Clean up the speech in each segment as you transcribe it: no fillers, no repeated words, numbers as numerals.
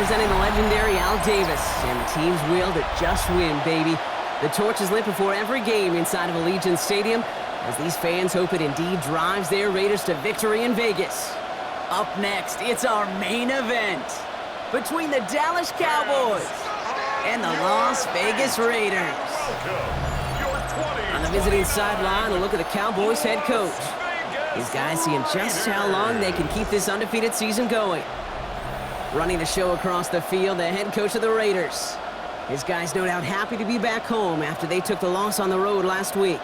representing the legendary Al Davis. And the team's will to just win, baby. The torch is lit before every game inside of Allegiant Stadium, as these fans hope it indeed drives their Raiders to victory in Vegas. Up next, it's our main event between the Dallas Cowboys and the Las Vegas Raiders. On the visiting sideline, a look at the Cowboys head coach. These guys seeing just how long they can keep this undefeated season going. Running the show across the field, the head coach of the Raiders. His guys no doubt happy to be back home after they took the loss on the road last week.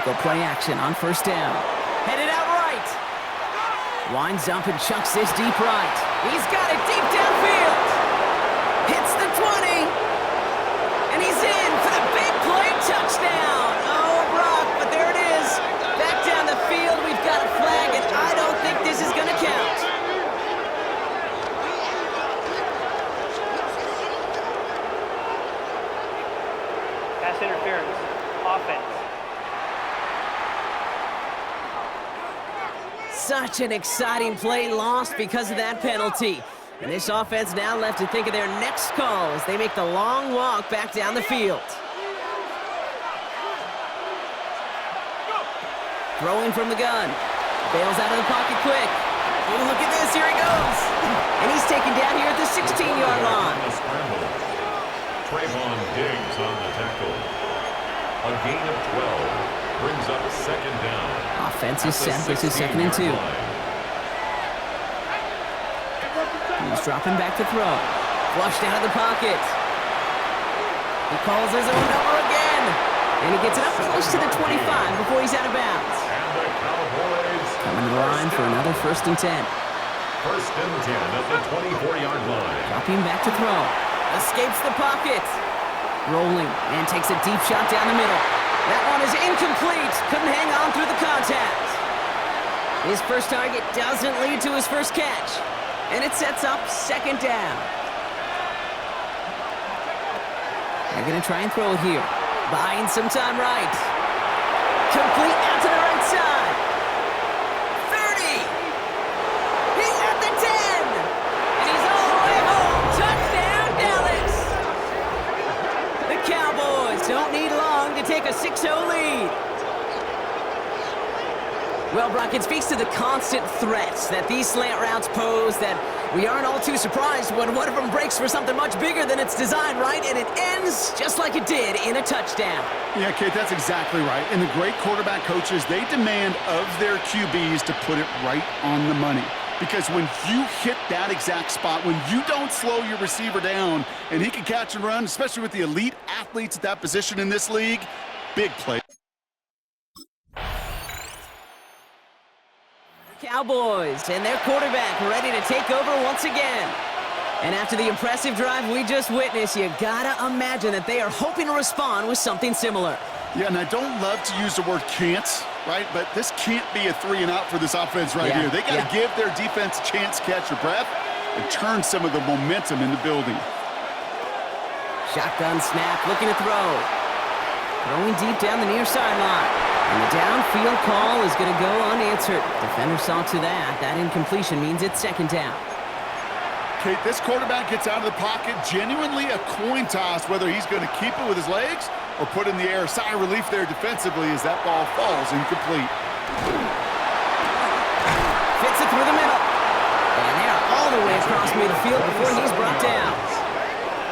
Go play action on first down. Headed out right. Winds up and chucks this deep right. He's got it deep downfield. Hits the 20. And he's in for the big play touchdown. Oh, Brock, but there it is. Back down the field, we've got a flag, and I don't think this is going to count. Pass interference. Offense. Such an exciting play lost because of that penalty. And this offense now left to think of their next call as they make the long walk back down the field. Throwing from the gun. Bails out of the pocket quick. Oh, look at this. Here he goes. And he's taken down here at the 16-yard line. Trayvon Diggs on the tackle. A gain of 12. Brings up second down. Offense is set. This is 2nd and 2. He's dropping back to throw. Flushed out of the pocket. He calls his own number again. And he gets it up close to the 25 before he's out of bounds. And the Cowboys coming to the line for another 1st and 10. 1st and 10 at the 24-yard line. Dropping back to throw. Escapes the pocket. Rolling and takes a deep shot down the middle. That one is incomplete. Couldn't hang on through the contact. His first target doesn't lead to his first catch. And it sets up 2nd down. They're going to try and throw it here. Buying some time right. Complete out to the right side. 30. He's at the 10. And he's all the way home. Touchdown, Dallas. The Cowboys don't need long to take a 6-0 lead. Well, Brock, it speaks to the constant threats that these slant routes pose, that we aren't all too surprised when one of them breaks for something much bigger than it's designed, right? And it ends just like it did in a touchdown. Yeah, Kate, that's exactly right. And the great quarterback coaches, they demand of their QBs to put it right on the money. Because when you hit that exact spot, when you don't slow your receiver down and he can catch and run, especially with the elite athletes at that position in this league, big play. Cowboys and their quarterback ready to take over once again. And after the impressive drive we just witnessed, you gotta imagine that they are hoping to respond with something similar. Yeah, and I don't love to use the word can't, right? But this can't be a 3-and-out for this offense right here. They got to give their defense a chance to catch their breath and turn some of the momentum in the building. Shotgun snap, looking to throw. Throwing deep down the near sideline. And the downfield call is going to go unanswered. Defender saw to that. That incompletion means it's 2nd down. Kate, this quarterback gets out of the pocket, genuinely a coin toss whether he's going to keep it with his legs or put in the air. Sigh of relief there defensively as that ball falls incomplete. Fits it through the middle. And they are all the way across midfield before he's brought down.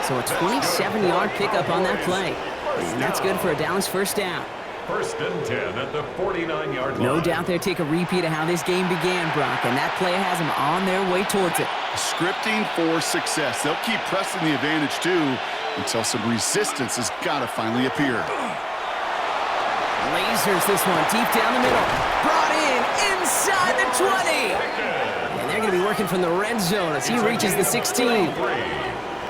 So a 27-yard pickup on that play. And that's good for a Dallas 1st down. 1st and 10 at the 49-yard line. No doubt they'll take a repeat of how this game began, Brock, and that play has them on their way towards it. Scripting for success. They'll keep pressing the advantage, too, until some resistance has got to finally appear. Lasers this one deep down the middle. Brought in inside the 20. And they're going to be working working from the red zone as he reaches the 16.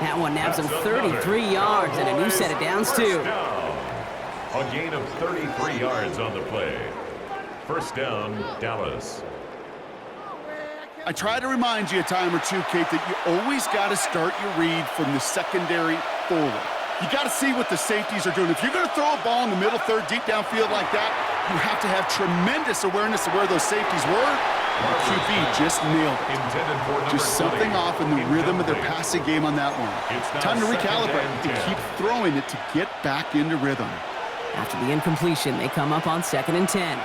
That one nabs him 33 yards and a new set of downs, too. A gain of 33 yards on the play. First down, Dallas. I try to remind you a time or two, Kate, that you always got to start your read from the secondary forward. You got to see what the safeties are doing. If you're going to throw a ball in the middle third, deep downfield like that, you have to have tremendous awareness of where those safeties were. And the QB just nailed it. Just something off in the rhythm of their passing game on that one. Time to recalibrate and keep throwing it to get back into rhythm. After the incompletion, they come up on 2nd and 10.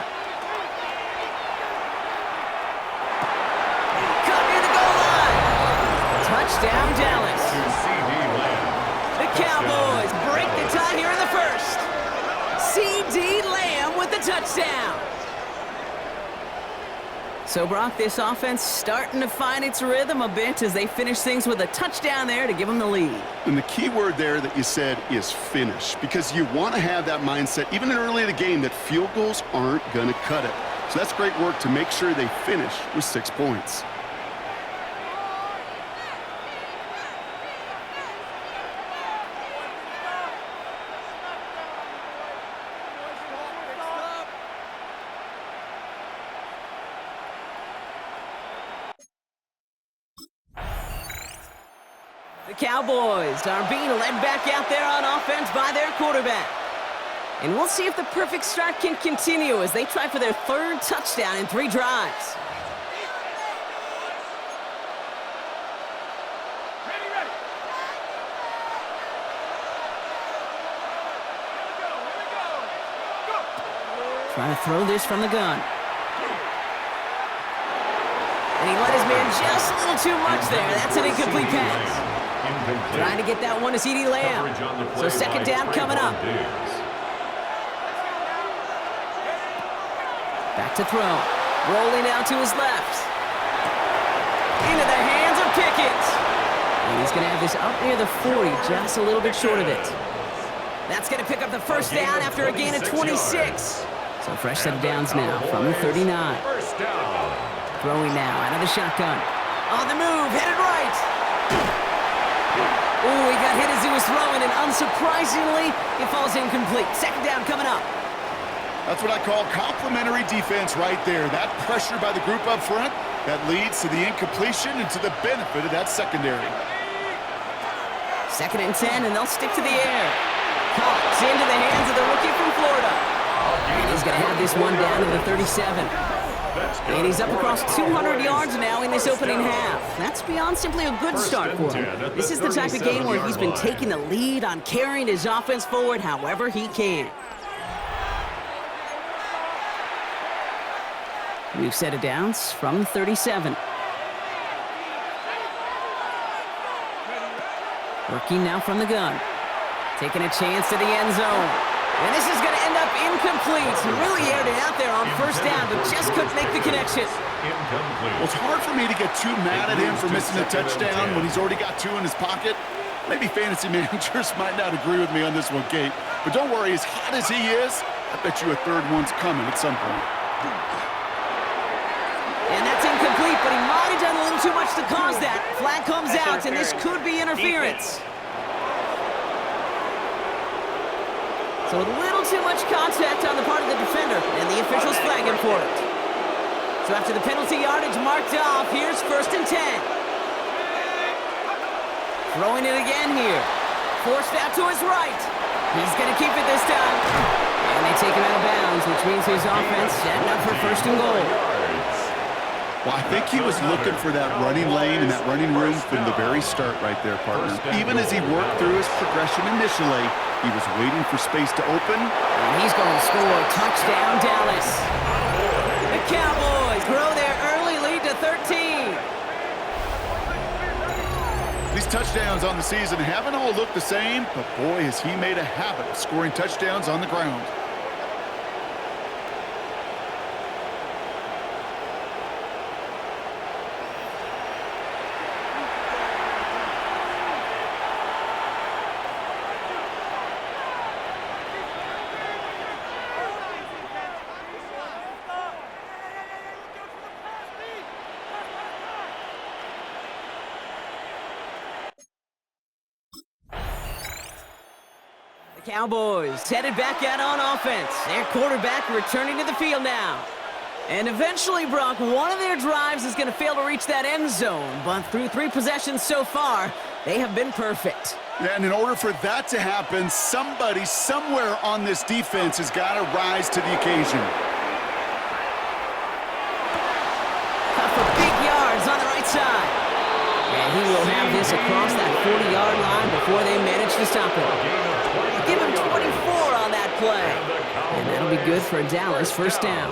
Cut near the goal line. Touchdown, Dallas. The Cowboys break the tie here in the first. C.D. Lamb with the touchdown. So, Brock, this offense starting to find its rhythm a bit as they finish things with a touchdown there to give them the lead. And the key word there that you said is finish, because you want to have that mindset, even early in the game, that field goals aren't going to cut it. So that's great work to make sure they finish with 6 points. The Cowboys are being led back out there on offense by their quarterback. And we'll see if the perfect start can continue as they try for their 3rd touchdown in 3 drives. Trying to throw this from the gun. And he let his man just a little too much there. That's an incomplete pass. Trying to get that one to C.D. Lamb. So 2nd down coming up. Back to throw. Rolling out to his left. Into the hands of Pickett. And he's going to have this up near the 40, just a little bit short of it. That's going to pick up the first down after a gain of 26. So fresh set of downs now from the 39. Throwing now out of the shotgun. On the move, headed right. Oh, he got hit as he was throwing, and unsurprisingly, it falls incomplete. 2nd down coming up. That's what I call complimentary defense right there. That pressure by the group up front, that leads to the incompletion and to the benefit of that secondary. 2nd and 10, and they'll stick to the air. Caught into the hands of the rookie from Florida. And he's going to have this one down to the 37. And he's up across 200 yards now in this opening half. That's beyond simply a good start for him. This is the type of game where he's been taking the lead on carrying his offense forward however he can. We've set of downs from 37. Working now from the gun. Taking a chance to the end zone. And this is going to end up incomplete. He really aired it out there on 1st down, but just couldn't make the connection. Well, it's hard for me to get too mad at him for missing a touchdown when he's already got 2 in his pocket. Maybe fantasy managers might not agree with me on this one, Kate. But don't worry, as hot as he is, I bet you a 3rd one's coming at some point. And that's incomplete, but he might have done a little too much to cause that. Flag comes out, and this could be interference. So a little too much contact on the part of the defender, and the officials flag him for it. So after the penalty yardage marked off, here's 1st and 10. Throwing it again here. Forced out to his right. He's going to keep it this time. And they take him out of bounds, which means his offense setting up for 1st and goal. Well, I think he was looking for that running lane and that running room from the very start right there, partner. Even as he worked through his progression initially, he was waiting for space to open. And he's going to score. Touchdown, Dallas. The Cowboys grow their early lead to 13. These touchdowns on the season haven't all looked the same, but boy, has he made a habit of scoring touchdowns on the ground. The Cowboys headed back out on offense. Their quarterback returning to the field now. And eventually, Brock, one of their drives is going to fail to reach that end zone. But through 3 possessions so far, they have been perfect. Yeah, and in order for that to happen, somebody somewhere on this defense has got to rise to the occasion. Cut for big yards on the right side. And he will have this across that 40-yard line before they manage to stop him. Give him 24 on that play. And that'll be good for a Dallas first down.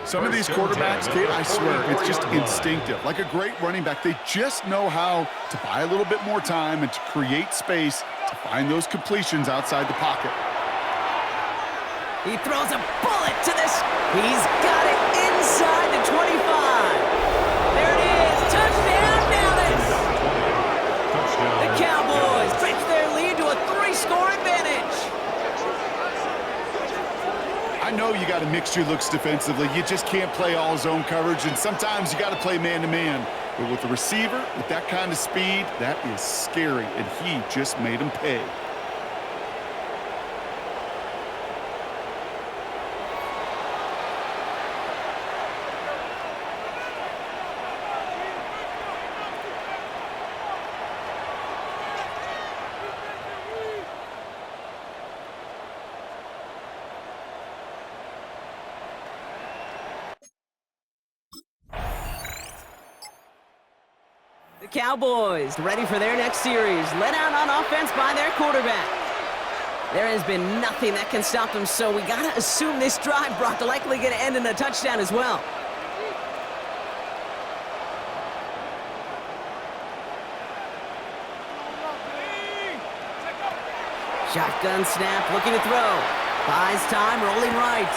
Some of these quarterbacks, Kate, I swear, it's just instinctive. Like a great running back, they just know how to buy a little bit more time and to create space to find those completions outside the pocket. He throws a bullet to this. He's got it inside the 25. There it is. Touchdown, Dallas. The Cowboys stretch their lead to a 3-score advantage. I know you got to mix your looks defensively. You just can't play all zone coverage, and sometimes you got to play man-to-man. But with the receiver, with that kind of speed, that is scary, and he just made him pay. The Cowboys ready for their next series, led out on offense by their quarterback. There has been nothing that can stop them, so we got to assume this drive, Brock, likely going to end in a touchdown as well. Shotgun snap, looking to throw. Buys time, rolling right.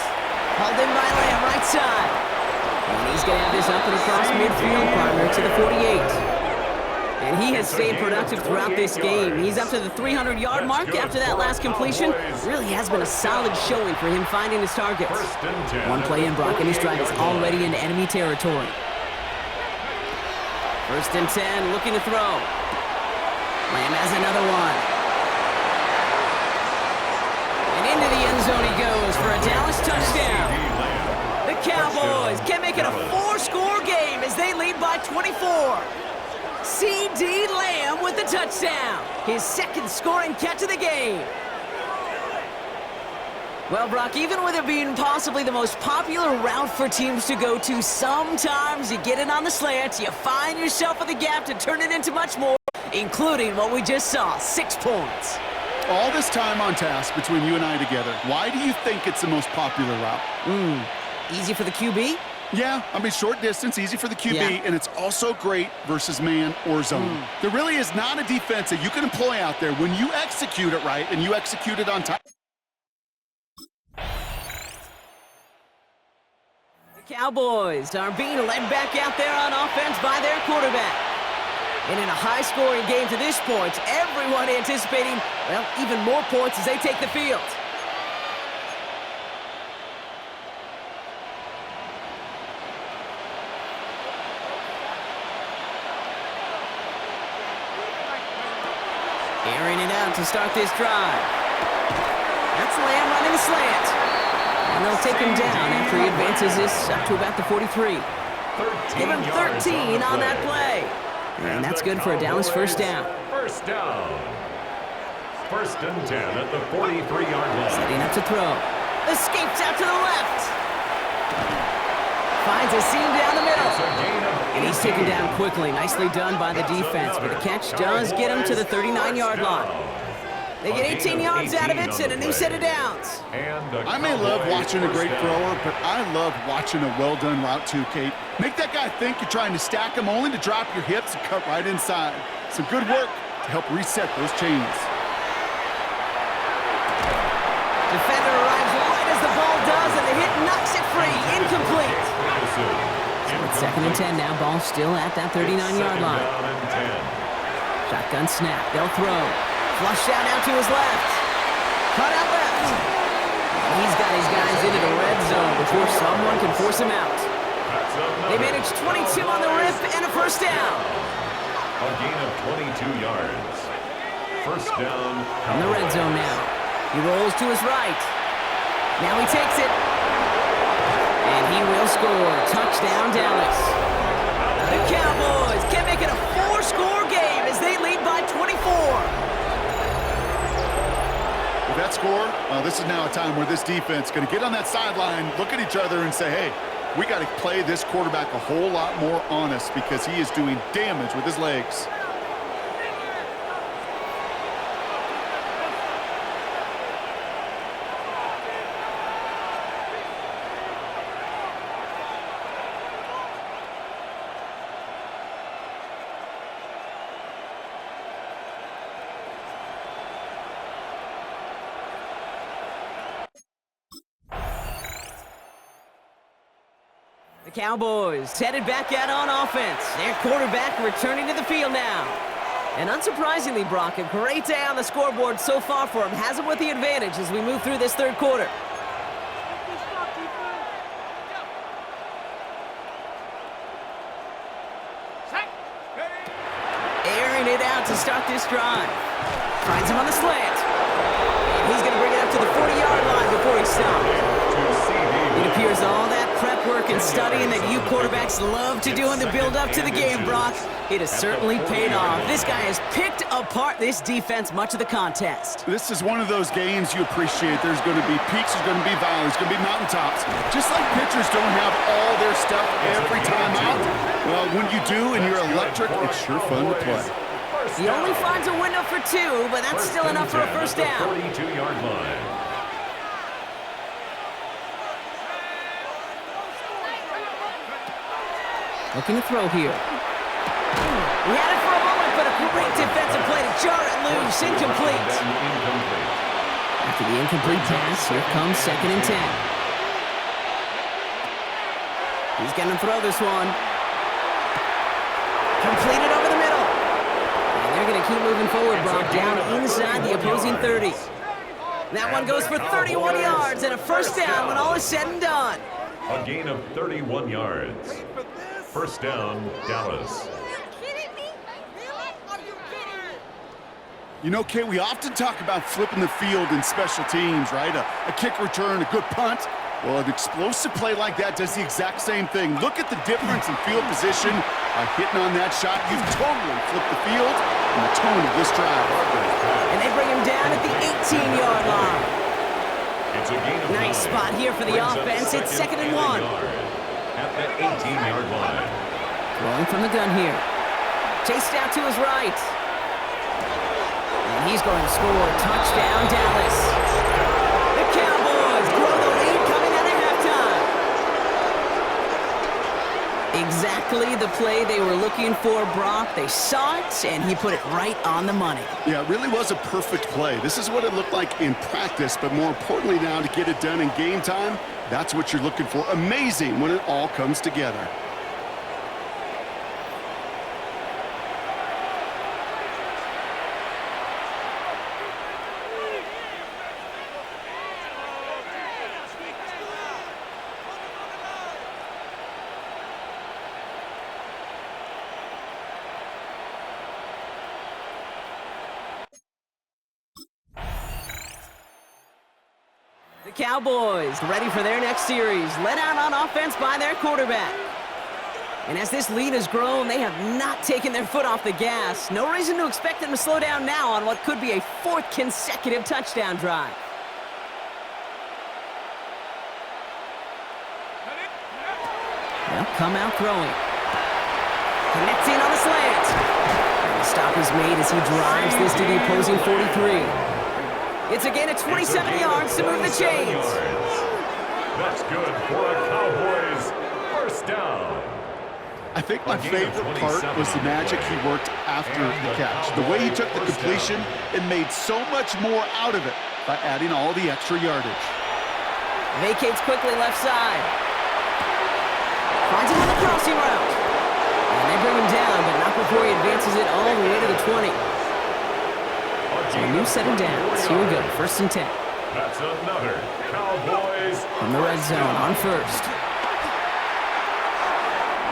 Held in by Lamb, right side. And he's going to have this up and across midfield, partner to the 48. And he has stayed productive throughout this game. He's up to the 300-yard mark after that last completion. Really has been a solid showing for him finding his targets. One play in, Brock, and his drive is already into enemy territory. 1st and 10, looking to throw. Lamb has another one. And into the end zone he goes for a Dallas touchdown. The Cowboys can make it a 4-score game as they lead by 24. C.D. Lamb with the touchdown. His 2nd scoring catch of the game. Well, Brock, even with it being possibly the most popular route for teams to go to, sometimes you get it on the slants, you find yourself with a gap to turn it into much more, including what we just saw, 6 points. All this time on task between you and I together, why do you think it's the most popular route? Easy for the QB? Yeah, I mean, short distance, easy for the QB, and it's also great versus man or zone. There really is not a defense that you can employ out there when you execute it right and you execute it on time. The Cowboys are being led back out there on offense by their quarterback. And in a high-scoring game to this point, everyone anticipating, well, even more points as they take the field. Airing it out to start this drive. That's Lamb running the slant. And they'll take him down after he advances this up to about the 43. Give him 13 on that play. And that's good for a Dallas first down. First down. 1st and 10 at the 43-yard line. Setting up to throw. Escapes out to the left. Finds a seam down the middle. And he's taken down quickly. Nicely done by the defense. But the catch does get him to the 39-yard line. They get 18 yards out of it and a new set of downs. I may love watching a great thrower, but I love watching a well-done route too, Kate. Make that guy think you're trying to stack him only to drop your hips and cut right inside. Some good work to help reset those chains. Defender arrives right as the ball does, and the hit knocks it free. Incomplete. So it's 2nd and 10 now. Ball still at that 39-yard line. Shotgun snap. They'll throw. Flushed out now to his left. Cut out left. And he's got his guys into the red zone before someone can force him out. They manage 22 on the rip and a first down. A gain of 22 yards. First down. In the red zone now. He rolls to his right. Now he takes it. And he will score. Touchdown, Dallas. The Cowboys can make it a 4-score game as they lead by 24. With that score, this is now a time where this defense is going to get on that sideline, look at each other and say, hey, we got to play this quarterback a whole lot more honest because he is doing damage with his legs. The Cowboys headed back out on offense. Their quarterback returning to the field now. And unsurprisingly, Brock, a great day on the scoreboard so far for him. Has him with the advantage as we move through this third quarter. Airing it out to start this drive. Finds him on the slant. And he's going to bring it up to the 40-yard line before he stops. It appears all that prep work and studying that you quarterbacks love to do in the build-up to the game, Brock, it has certainly paid off. This guy has picked apart this defense much of the contest. This is one of those games you appreciate. There's going to be peaks, there's going to be valleys, there's going to be mountaintops. Just like pitchers don't have all their stuff every time out. Well, when you do and you're electric, it's sure fun to play. He only finds a window for 2, but that's still enough for a first down. 42-yard line. Looking to throw here. He had it for a moment, but a great defensive play to jar it loose. Incomplete. After the incomplete pass, here comes 2nd and 10. He's going to throw this one. Completed over the middle. And they're going to keep moving forward, Brock, down inside the opposing 30. That one goes for 31 yards and a first down when all is said and done. A gain of 31 yards. First down, Dallas. You know, Kay, we often talk about flipping the field in special teams, right? A kick return, a good punt. Well, an explosive play like that does the exact same thing. Look at the difference in field position. By hitting on that shot, you've totally flipped the field and the tone of this drive. And they bring him down at the 18-yard line. It's a gain of nice 9. spot here for the offense. It's 2nd and 1. At the 18-yard line. Rolling from the gun here. Chased out to his right. And he's going to score. Touchdown, Dallas. The Cowboys grow the lead coming out of halftime. Exactly the play they were looking for, Brock. They saw it, and he put it right on the money. Yeah, it really was a perfect play. This is what it looked like in practice, but more importantly now to get it done in game time, that's what you're looking for. Amazing when it all comes together. The Cowboys ready for their next series, led out on offense by their quarterback. And as this lead has grown, they have not taken their foot off the gas. No reason to expect them to slow down now on what could be a 4th consecutive touchdown drive. Well, come out throwing. Connecting on the slant. And the stop is made as he drives this to the opposing 43. It's a gain of 27 yards to move the chains. That's good for a Cowboys first down. I think my favorite part was the magic he worked after the catch. The way he took the completion and made so much more out of it by adding all the extra yardage. Vacates quickly left side. Finds him on the crossing route. And they bring him down, but not before he advances it all the way to the 20. So a new set of downs. Here we go, 1st and 10. That's another Cowboys. From the red zone on first.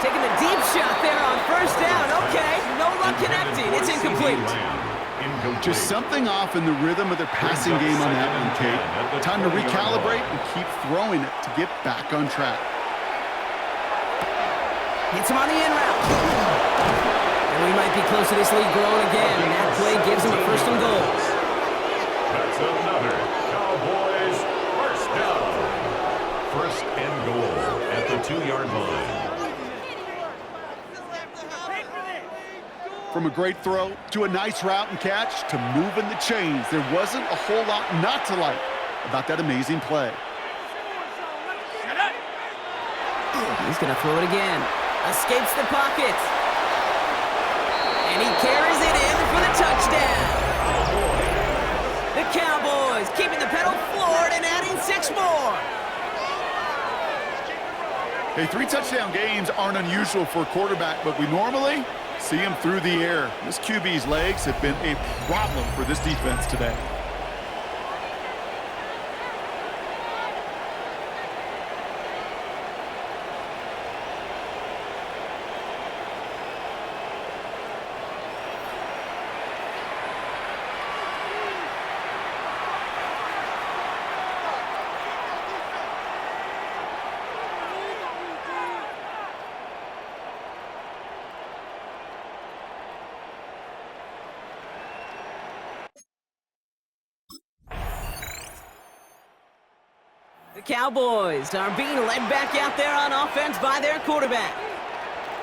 Taking a deep shot there on first down. Okay, no luck connecting. It's incomplete. Incomplete. Just something off in the rhythm of their passing game on that one, Kate. Time to recalibrate and keep throwing it to get back on track. Hits him on the in route. And we might be close to this lead growing again. And that play gives him a first and goal. That's another Cowboys first down. First and goal at the 2-yard line. From a great throw to a nice route and catch to moving the chains, there wasn't a whole lot not to like about that amazing play. He's going to throw it again. Escapes the pocket. And he carries it in for the touchdown. The Cowboys keeping the pedal floored and adding 6 more. Hey, 3 touchdown games aren't unusual for a quarterback, but we normally see him through the air. This QB's legs have been a problem for this defense today. The Cowboys are being led back out there on offense by their quarterback.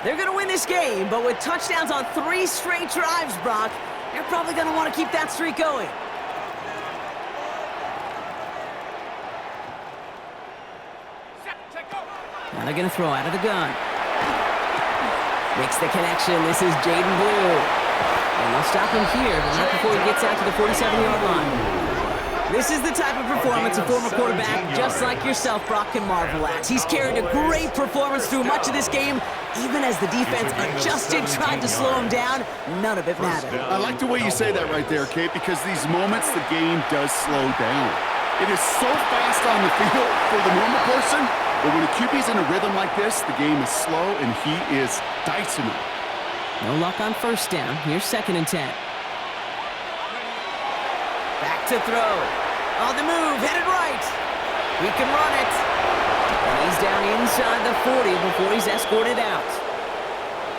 They're going to win this game, but with touchdowns on 3 straight drives, Brock, they're probably going to want to keep that streak going. Now they're going to throw out of the gun. Makes the connection. This is Jaden Blue. And they'll stop him here, but not before he gets out to the 47-yard line. This is the type of performance a former quarterback just like yourself, Brock, can marvel at. He's carried a great performance through much of this game, even as the defense adjusted, tried to slow him down. None of it mattered. I like the way you say that right there, Kate, because these moments the game does slow down. It is so fast on the field for the normal person, but when a QB's in a rhythm like this, the game is slow and he is dicing it. No luck on first down. Here's 2nd and 10. Back to throw. On the move, headed right. He can run it. And he's down inside the 40 before he's escorted out.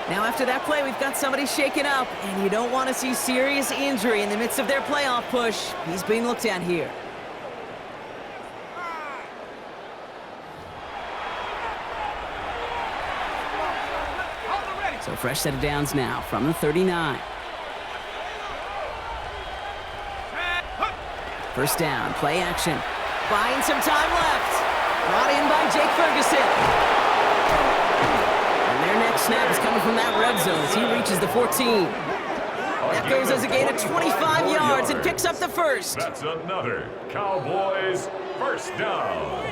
Now after that play, we've got somebody shaken up, and you don't want to see serious injury in the midst of their playoff push. He's being looked at here. So fresh set of downs now from the 39. First down, play action. Buying some time left. Brought in by Jake Ferguson. And their next snap is coming from that red zone as he reaches the 14. That goes as a gain of 25 yards and picks up the first. That's another Cowboys first down.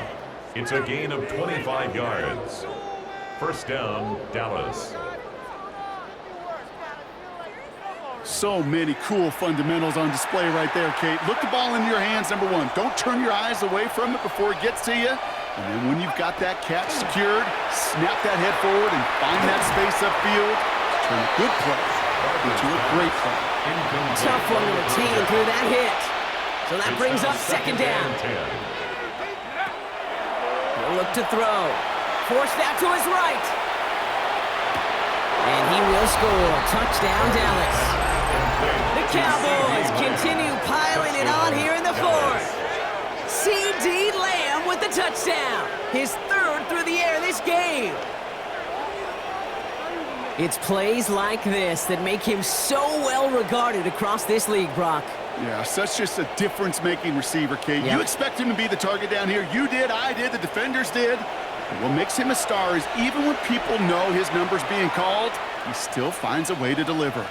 It's a gain of 25 yards. First down, Dallas. So many cool fundamentals on display right there, Kate. Look the ball into your hands, number 1. Don't turn your eyes away from it before it gets to you. And then when you've got that catch secured, snap that head forward and find that space upfield. Turn a good play into a great play. Tough one to retain through that hit. So that brings up 2nd down. He'll look to throw. Force that to his right. And he will score. Touchdown, Dallas. The Cowboys continue piling it on here in the 4th. C.D. Lamb with the touchdown. His 3rd through the air this game. It's plays like this that make him so well regarded across this league, Brock. Yeah, such just a difference-making receiver, Kate. Yep. You expect him to be the target down here. You did, I did, the defenders did. And what makes him a star is even when people know his number's being called, he still finds a way to deliver.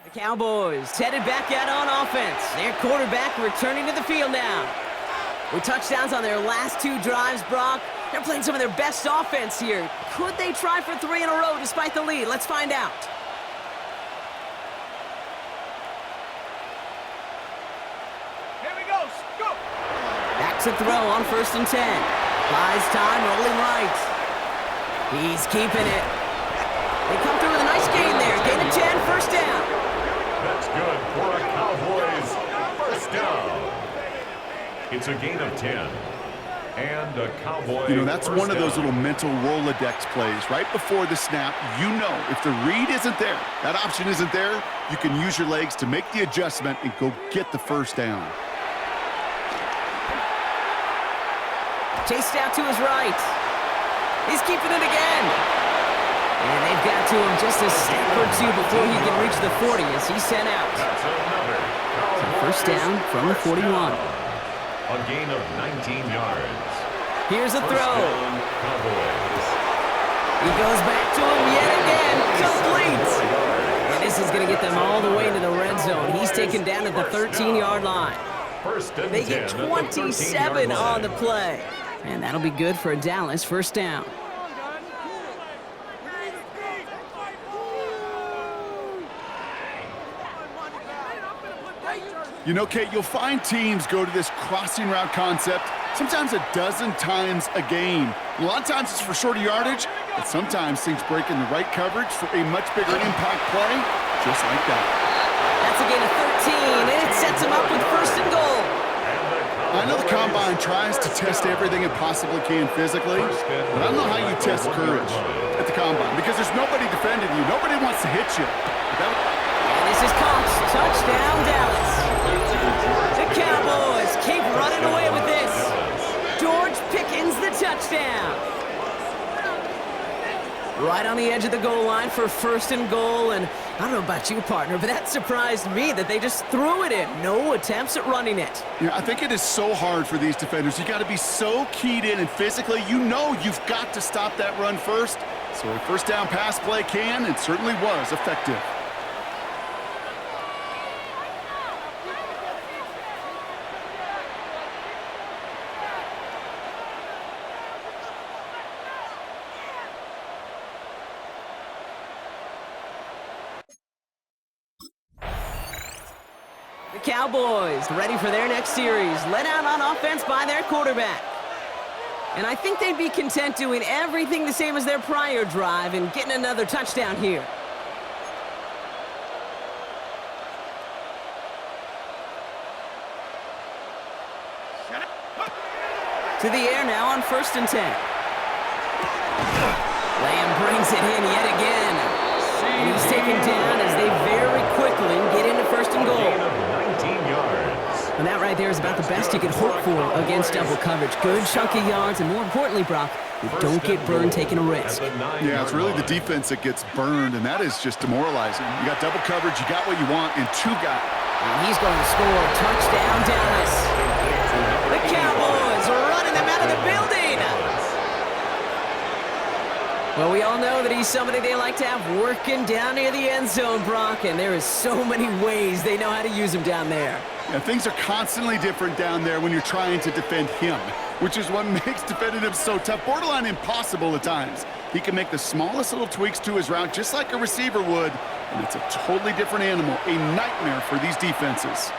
The Cowboys headed back out on offense. Their quarterback returning to the field now. With touchdowns on their last 2 drives, Brock, they're playing some of their best offense here. Could they try for 3 in a row despite the lead? Let's find out. to throw on 1st and 10. Buys time, rolling right. He's keeping it. They come through with a nice gain there. Gain of 10, 1st down. That's good for a Cowboys 1st down. It's a gain of 10. And a Cowboy. You know, that's one of those down. little mental Rolodex plays. Right before the snap, you know if the read isn't there, that option isn't there, you can use your legs to make the adjustment and go get the 1st down. Chased out to his right. He's keeping it again. And they've got to him just a step or two before he can reach the 40 as he's sent out. That's another So 1st down from the 41. A gain of 19 yards. Here's a First throw. down, Cowboys. He goes back to him yet again. Complete. And this is going to get them all the way into the red zone. He's taken down at the 13-yard line. 1st and They 10 get at the 27 13-yard on the line. play. And that'll be good for a Dallas 1st down. You know, Kate, you'll find teams go to this crossing route concept sometimes a dozen times a game. A lot of times it's for shorter yardage, but sometimes things break in the right coverage for a much bigger impact play, just like that. That's a gain of 13, and it sets him up with 1st and goal. I know the Combine tries to test everything it possibly can physically, but I don't know how you test courage at the Combine because there's nobody defending you. Nobody wants to hit you. And this is caught. Touchdown, Dallas. The Cowboys keep running away with this. George Pickens, the touchdown. Right on the edge of the goal line for 1st and goal. And I don't know about you, partner, but that surprised me that they just threw it in. No attempts at running it. Yeah, I think it is so hard for these defenders. You got to be so keyed in, and physically, you know you've got to stop that run first. So a 1st down pass play can, and certainly was, effective. The Cowboys ready for their next series, led out on offense by their quarterback. And I think they'd be content doing everything the same as their prior drive and getting another touchdown here. To the air now on 1st and 10. Lamb brings it in yet again. And he's taken down as they very quickly get into 1st and goal. Gain of 19 yards. And that right there is about the best you can hope for against double coverage. Good chunky yards, and more importantly, Brock, you don't get burned taking a risk. Yeah, it's really the defense that gets burned, and that is just demoralizing. You got double coverage, you got what you want, and 2 got. And he's going to score. Touchdown, Dallas. The Cowboys are running them out of the building. Well, we all know that he's somebody they like to have working down near the end zone, Brock, and there is so many ways they know how to use him down there. Yeah, things are constantly different down there when you're trying to defend him, which is what makes defending him so tough, borderline impossible at times. He can make the smallest little tweaks to his route just like a receiver would, and it's a totally different animal, a nightmare for these defenses.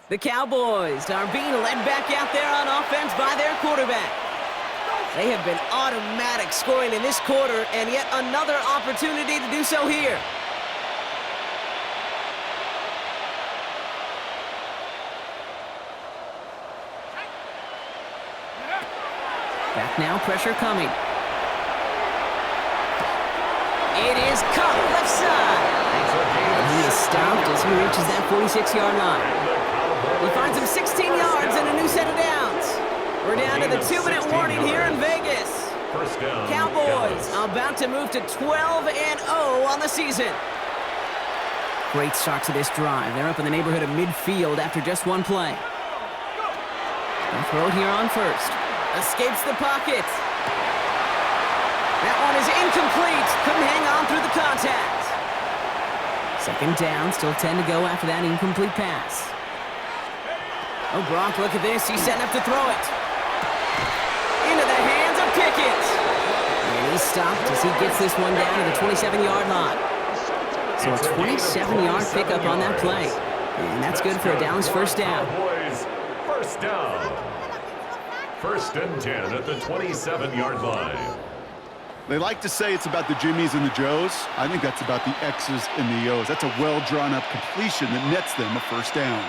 The Cowboys are being led back out there on offense by their quarterback. They have been automatic scoring in this quarter, and yet another opportunity to do so here. Back now, pressure coming. It is caught left side. And he is stopped as he reaches that 46-yard line. He finds him 16 yards and a new set of downs. We're down to the 2-minute warning here in Vegas. First down, Cowboys Dallas. about to move to 12-0 on the season. Great start to this drive. They're up in the neighborhood of midfield after just one play. They'll throw it here on 1st. Escapes the pocket. That one is incomplete. Couldn't hang on through the contact. 2nd down, still 10 to go after that incomplete pass. Oh, Brock, look at this. He's setting up to throw it. Into the hands of Pickett. And he's stopped as he gets this one down to the 27-yard line. So a 27-yard pickup on that play. And that's good for a Dallas first down. Cowboys, first down. 1st and 10 at the 27-yard line. They like to say it's about the Jimmies and the Joes. I think that's about the X's and the O's. That's a well-drawn-up completion that nets them a first down.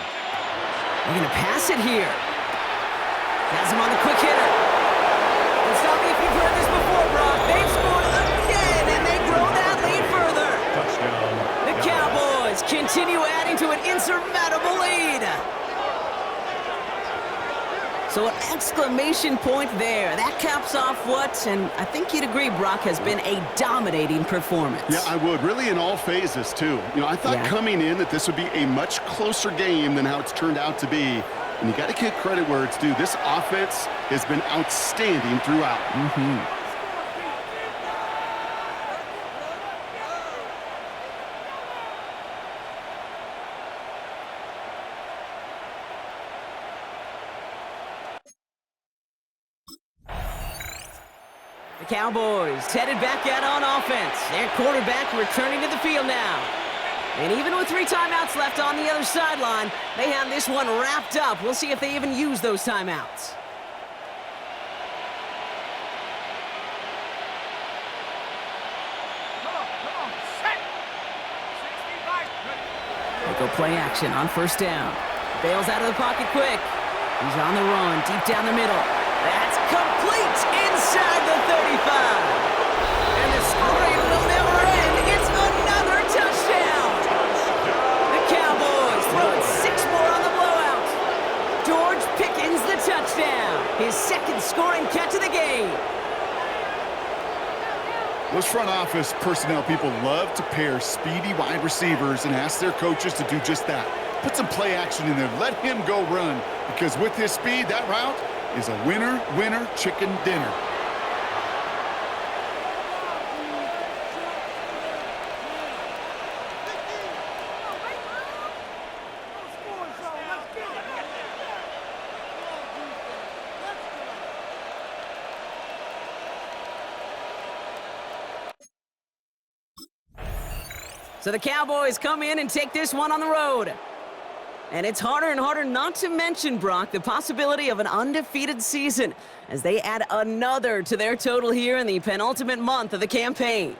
They're going to pass it here. Has him on the quick hitter. And stop me if you've heard this before, Brock. They've scored again, and they grow that lead further. Touchdown. The Cowboys continue adding to an insurmountable lead. So an exclamation point there. That caps off what, and I think you'd agree, Brock, has been a dominating performance. Yeah, I would. Really in all phases, too. You know, I thought coming in that this would be a much closer game than how it's turned out to be. And you got to give credit where it's due. This offense has been outstanding throughout. The Cowboys headed back out on offense. Their quarterback returning to the field now. And even with 3 timeouts left on the other sideline, they have this one wrapped up. We'll see if they even use those timeouts. They go play action on first down. Bails out of the pocket quick. He's on the run, deep down the middle. That's complete inside the 35. And the scoring will never end. It's another touchdown. The Cowboys throwing 6 more on the blowout. George Pickens the touchdown. His 2nd scoring catch of the game. Those front office personnel people love to pair speedy wide receivers and ask their coaches to do just that. Put some play action in there. Let him go run. Because with his speed, that route is a winner, winner, chicken dinner. So the Cowboys come in and take this one on the road. And it's harder and harder not to mention, Brock, the possibility of an undefeated season as they add another to their total here in the penultimate month of the campaign.